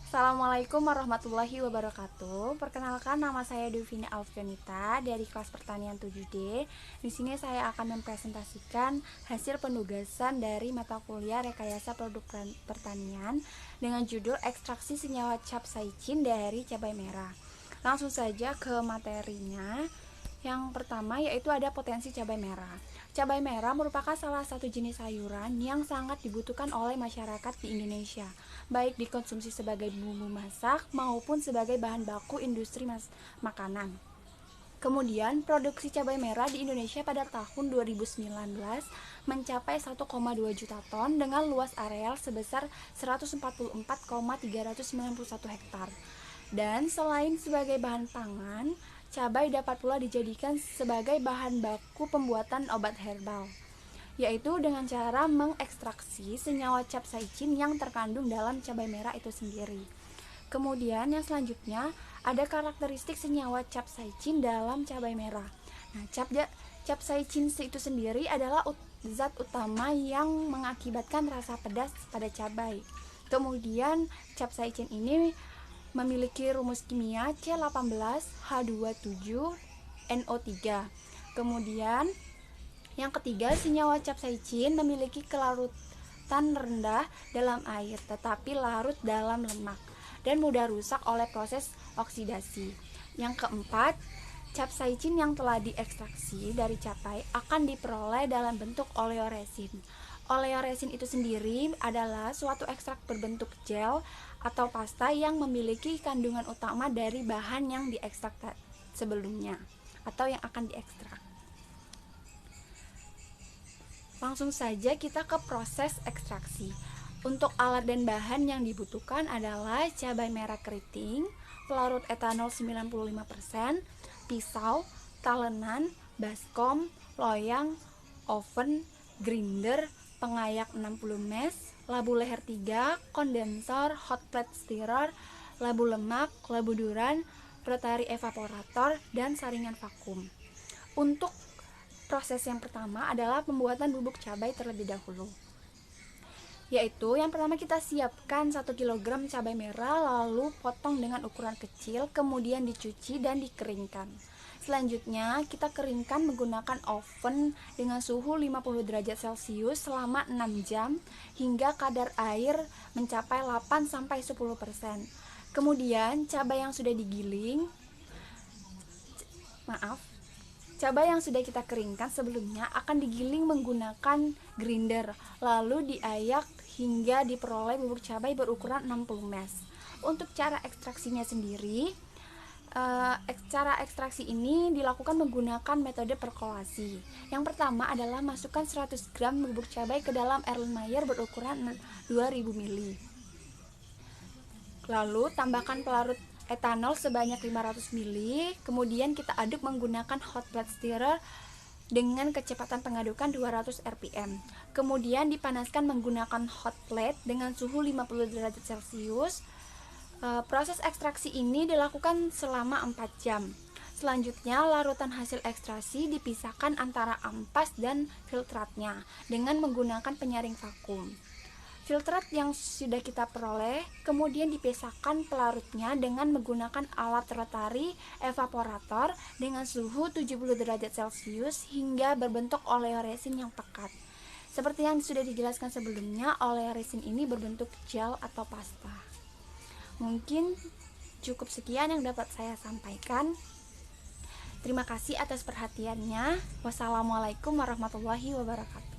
Assalamualaikum warahmatullahi wabarakatuh. Perkenalkan, nama saya Devina Alfianita dari kelas pertanian 7D. Di sini saya akan mempresentasikan hasil penugasan dari mata kuliah Rekayasa Produk Pertanian dengan judul Ekstraksi Senyawa Capsaicin dari Cabai Merah. Langsung saja ke materinya. Yang pertama yaitu ada potensi cabai merah. Cabai merah merupakan salah satu jenis sayuran yang sangat dibutuhkan oleh masyarakat di Indonesia, baik dikonsumsi sebagai bumbu masak maupun sebagai bahan baku industri makanan. Kemudian, produksi cabai merah di Indonesia pada tahun 2019 mencapai 1,2 juta ton dengan luas areal sebesar 144,391 hektar. Dan selain sebagai bahan pangan, cabai dapat pula dijadikan sebagai bahan baku pembuatan obat herbal, yaitu dengan cara mengekstraksi senyawa capsaicin yang terkandung dalam cabai merah itu sendiri. Kemudian yang selanjutnya ada karakteristik senyawa capsaicin dalam cabai merah. Nah, capsaicin itu sendiri adalah zat utama yang mengakibatkan rasa pedas pada cabai. Kemudian capsaicin ini memiliki rumus kimia C18H27NO3. Kemudian yang ketiga, senyawa capsaicin memiliki kelarutan rendah dalam air tetapi larut dalam lemak dan mudah rusak oleh proses oksidasi. Yang keempat, capsaicin yang telah diekstraksi dari cabai akan diperoleh dalam bentuk oleoresin. Oleoresin itu sendiri adalah suatu ekstrak berbentuk gel atau pasta yang memiliki kandungan utama dari bahan yang diekstrak sebelumnya atau yang akan diekstrak. Langsung saja kita ke proses ekstraksi. Untuk alat dan bahan yang dibutuhkan adalah cabai merah keriting, pelarut etanol 95%, pisau, talenan, baskom, loyang, oven, grinder, pengayak 60 mesh, labu leher 3, kondensor, hot plate stirrer, labu lemak, labu duran, rotary evaporator, dan saringan vakum. Untuk proses yang pertama adalah pembuatan bubuk cabai terlebih dahulu, yaitu yang pertama kita siapkan 1 kg cabai merah, lalu potong dengan ukuran kecil, kemudian dicuci dan dikeringkan. Selanjutnya kita keringkan menggunakan oven dengan suhu 50 derajat Celcius selama 6 jam hingga kadar air mencapai 8-10%. Kemudian cabai yang sudah kita keringkan sebelumnya akan digiling menggunakan grinder, lalu diayak hingga diperoleh bubuk cabai berukuran 60 mesh. Untuk cara ekstraksinya sendiri, cara ekstraksi ini dilakukan menggunakan metode perkolasi. Yang pertama adalah masukkan 100 gram bubuk cabai ke dalam Erlenmeyer berukuran 2000 ml. Lalu tambahkan pelarut etanol sebanyak 500 ml, kemudian kita aduk menggunakan hot plate stirrer dengan kecepatan pengadukan 200 rpm. Kemudian dipanaskan menggunakan hot plate dengan suhu 50 derajat Celcius. Proses ekstraksi ini dilakukan selama 4 jam. Selanjutnya, larutan hasil ekstraksi dipisahkan antara ampas dan filtratnya dengan menggunakan penyaring vakum. Filtrat yang sudah kita peroleh kemudian dipisahkan pelarutnya dengan menggunakan alat rotary evaporator dengan suhu 70 derajat Celcius hingga berbentuk oleoresin yang pekat. Seperti yang sudah dijelaskan sebelumnya, oleoresin ini berbentuk gel atau pasta. Mungkin cukup sekian yang dapat saya sampaikan. Terima kasih atas perhatiannya. Wassalamualaikum warahmatullahi wabarakatuh.